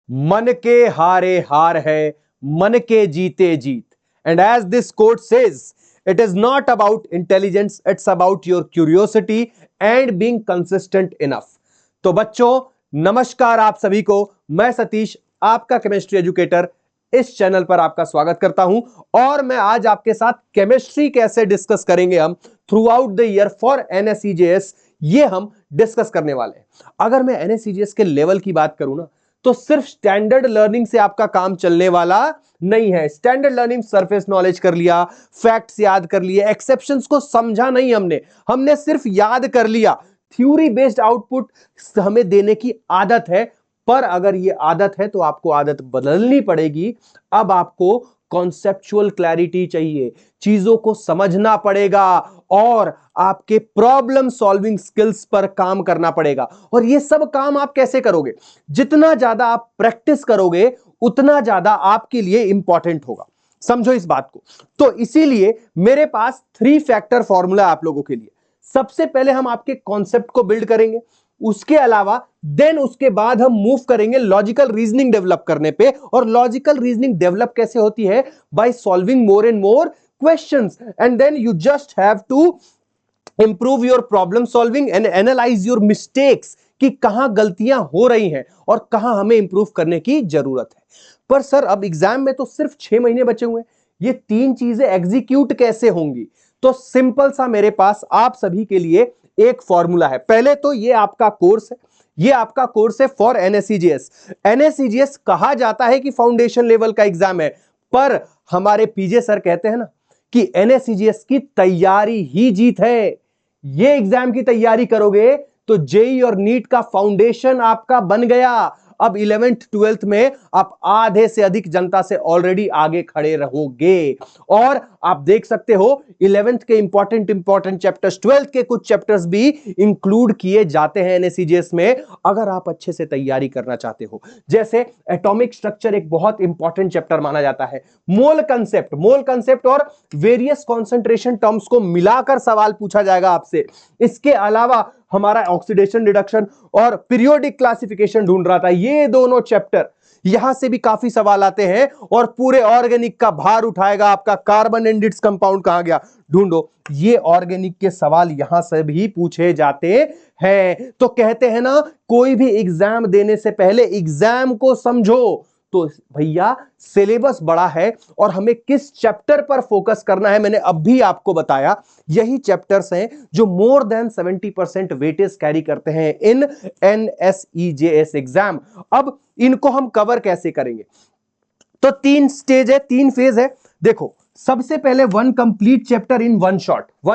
मन के हारे हार है, मन के जीते जीत. And as this quote says, it is not about intelligence, it's about your curiosity and being consistent enough. तो बच्चों, नमस्कार आप सभी को. मैं सतीश, आपका केमिस्ट्री एजुकेटर, इस चैनल पर आपका स्वागत करता हूं. और मैं आज आपके साथ केमिस्ट्री कैसे डिस्कस करेंगे हम throughout the year for NSEJS, ये हम डिस्कस करने वाले हैं. अगर मैं एनएसईजेएस के लेवल की बात करूं ना, तो सिर्फ स्टैंडर्ड लर्निंग से आपका काम चलने वाला नहीं है. स्टैंडर्ड लर्निंग सरफेस नॉलेज कर लिया, फैक्ट्स याद कर लिए, एक्सेप्शंस को समझा नहीं हमने सिर्फ याद कर लिया. थ्योरी बेस्ड आउटपुट हमें देने की आदत है, पर अगर ये आदत है तो आपको आदत बदलनी पड़ेगी. अब आपको कॉन्सेप्चुअल क्लैरिटी चाहिए, चीजों को समझना पड़ेगा और आपके प्रॉब्लम सॉल्विंग स्किल्स पर काम करना पड़ेगा. और ये सब काम आप कैसे करोगे? जितना ज्यादा आप प्रैक्टिस करोगे उतना ज्यादा आपके लिए इंपॉर्टेंट होगा. समझो इस बात को. तो इसीलिए मेरे पास 3 फैक्टर फॉर्मूला आप लोगों के लिए. सबसे पहले हम आपके कॉन्सेप्ट को बिल्ड करेंगे, उसके अलावा देन उसके बाद हम मूव करेंगे लॉजिकल रीजनिंग डेवलप करने पे. और लॉजिकल रीजनिंग डेवलप कैसे होती है? By solving more and more questions, and then you just have to improve your problem solving and analyse your mistakes, कि कहां गलतियां हो रही हैं और कहां हमें इंप्रूव करने की जरूरत है. पर सर, अब एग्जाम में तो सिर्फ 6 महीने बचे हुए हैं, ये 3 चीजें एग्जीक्यूट कैसे होंगी? तो सिंपल सा मेरे पास आप सभी के लिए एक फॉर्मूला है. पहले तो ये आपका कोर्स है, ये आपका कोर्स है फॉर एनएसईजेएस. एनएसईजेएस कहा जाता है कि फाउंडेशन लेवल का एग्जाम है, पर हमारे पीजे सर कहते हैं ना कि एनएसईजेएस की तैयारी ही जीत है. ये एग्जाम की तैयारी करोगे तो जेई और नीट का फाउंडेशन आपका बन गया. अब 11th 12th में आप आधे से अधिक जनता से ऑलरेडी आगे खड़े रहोगे. और आप देख सकते हो 11th के इंपॉर्टेंट चैप्टर्स, 12th के कुछ चैप्टर्स भी इंक्लूड किए जाते हैं एनएसईजेएस में, अगर आप अच्छे से तैयारी करना चाहते हो. जैसे एटॉमिक स्ट्रक्चर एक बहुत इंपॉर्टेंट चैप्टर माना जाता है. मोल कंसेप्ट और वेरियस कॉन्सेंट्रेशन टर्म्स को मिलाकर सवाल पूछा जाएगा आपसे. इसके अलावा हमारा ऑक्सीडेशन रिडक्शन और पीरियोडिक क्लासिफिकेशन ढूंढ रहा था, ये दोनों चैप्टर, यहां से भी काफी सवाल आते हैं. और पूरे ऑर्गेनिक का भार उठाएगा आपका, कार्बन एंड इट्स कंपाउंड कहां गया ढूंढो. ये ऑर्गेनिक के सवाल यहां से भी पूछे जाते हैं. तो कहते हैं ना, कोई भी एग्जाम देने से पहले एग्जाम को समझो. तो भैया, सिलेबस बड़ा है और हमें किस चैप्टर पर फोकस करना है मैंने अब भी आपको बताया. यही चैप्टर्स हैं जो मोर देन 70% वेटेज कैरी करते हैं इन एनएसईजेएस एग्जाम. अब इनको हम कवर कैसे करेंगे? तो 3 स्टेज है, 3 फेज है. देखो, सबसे पहले 1 कंप्लीट चैप्टर इन 1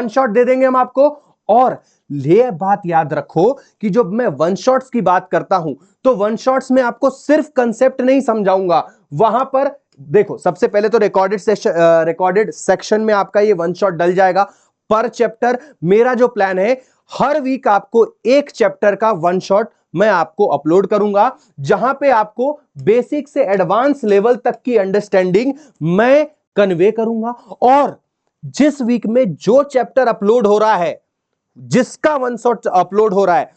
शॉट दे देंगे हम आपको. और ये बात याद रखो कि जब मैं 1 शॉट्स की बात करता हूं तो 1 शॉट्स में आपको सिर्फ कंसेप्ट नहीं समझाऊंगा. वहां पर देखो, सबसे पहले तो रिकॉर्डेड सेक्शन में आपका ये 1 शॉट डल जाएगा पर चैप्टर. मेरा जो प्लान है, हर वीक आपको एक चैप्टर का 1 शॉट मैं आपको अपलोड करूंगा, जहां पे आपको बेसिक से एडवांस लेवल तक की अंडरस्टैंडिंग मैं कन्वे करूंगा. और जिस वीक में जो चैप्टर अपलोड हो रहा है, जिसका 1 शॉट अपलोड हो रहा है,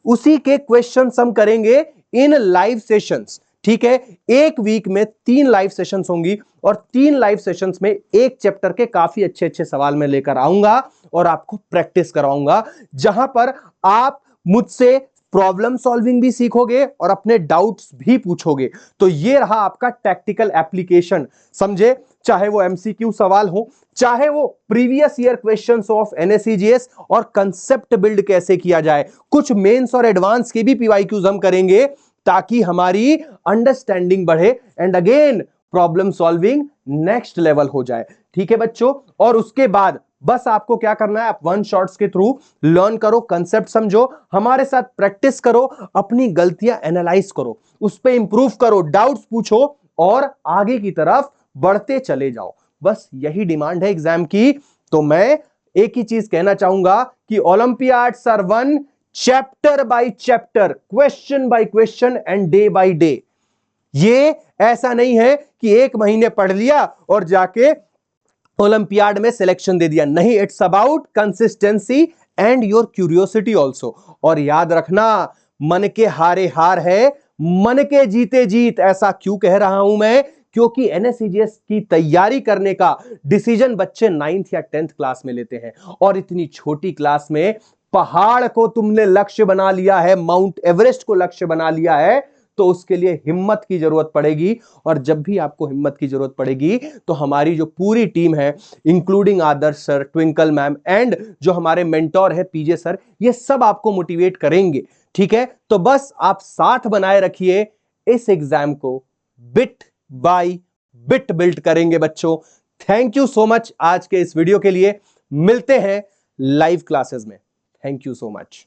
उसी के क्वेश्चन हम करेंगे इन लाइव सेशंस. ठीक है, एक वीक में 3 लाइव सेशंस होंगी और 3 लाइव सेशंस में एक चैप्टर के काफी अच्छे सवाल मैं लेकर आऊंगा और आपको प्रैक्टिस कराऊंगा, जहां पर आप मुझसे प्रॉब्लम सॉल्विंग भी सीखोगे और अपने डाउट्स भी पूछोगे. तो ये रहा आपका टैक्टिकल एप्लीकेशन. समझे? चाहे वो एमसीक्यू सवाल हो, चाहे वो प्रीवियस ईयर क्वेश्चंस ऑफ एनएसईजेएस और कंसेप्ट बिल्ड कैसे किया जाए. कुछ मेंस और एडवांस के भी पीवाईक्यूज हम करेंगे ताकि हमारी अंडरस्टैंडिंग बढ़े and again problem solving next level हो जाए. ठीक है बच्चों? और उसके बाद बस आपको क्या करना है, आप 1 शॉट्स के थ्रू लर्न करो, कंसेप्ट समझो, हमारे साथ प्रैक्टिस करो, अपनी गलतियां एनालाइज करो, उस पर इंप्रूव करो, डाउट्स पूछो और आगे की तरफ बढ़ते चले जाओ. बस यही डिमांड है एग्जाम की. तो मैं एक ही चीज कहना चाहूंगा कि olympiads are one chapter by chapter, question by question and day by day. ये ऐसा नहीं है कि 1 महीने पढ़ लिया और जाके ओलंपियाड में सिलेक्शन दे दिया. नहीं, it's about consistency and your curiosity also. और याद रखना, मन के हारे हार है, मन के जीते जीत। ऐसा क्यों कह रहा हूं मैं? क्योंकि एनएससीजीएस की तैयारी करने का डिसीजन बच्चे 9th या 10th क्लास में लेते हैं, और इतनी छोटी क्लास में पहाड़ को तुमने लक्ष्य बना लिया है, माउंट एवरेस्ट को लक्ष्य बना लिया है, तो उसके लिए हिम्मत की जरूरत पड़ेगी। और जब भी आपको हिम्मत की जरूरत पड़ेगी तो हमारी जो पूरी टीम है, including Adarsh sir, twinkle ma'am and जो हमारे मेंटोर है पीजे सर, ये सब आपको मोटिवेट करेंगे। ठीक है, तो बस आप साथ बनाए रखिए, इस एग्जाम को बिट बाय बिट बिल्ड करेंगे बच्चों। थैंक यू सो मच आज के इस वीडियो के लिए। मिलते हैं लाइव क्लासेस में। Thank you so much.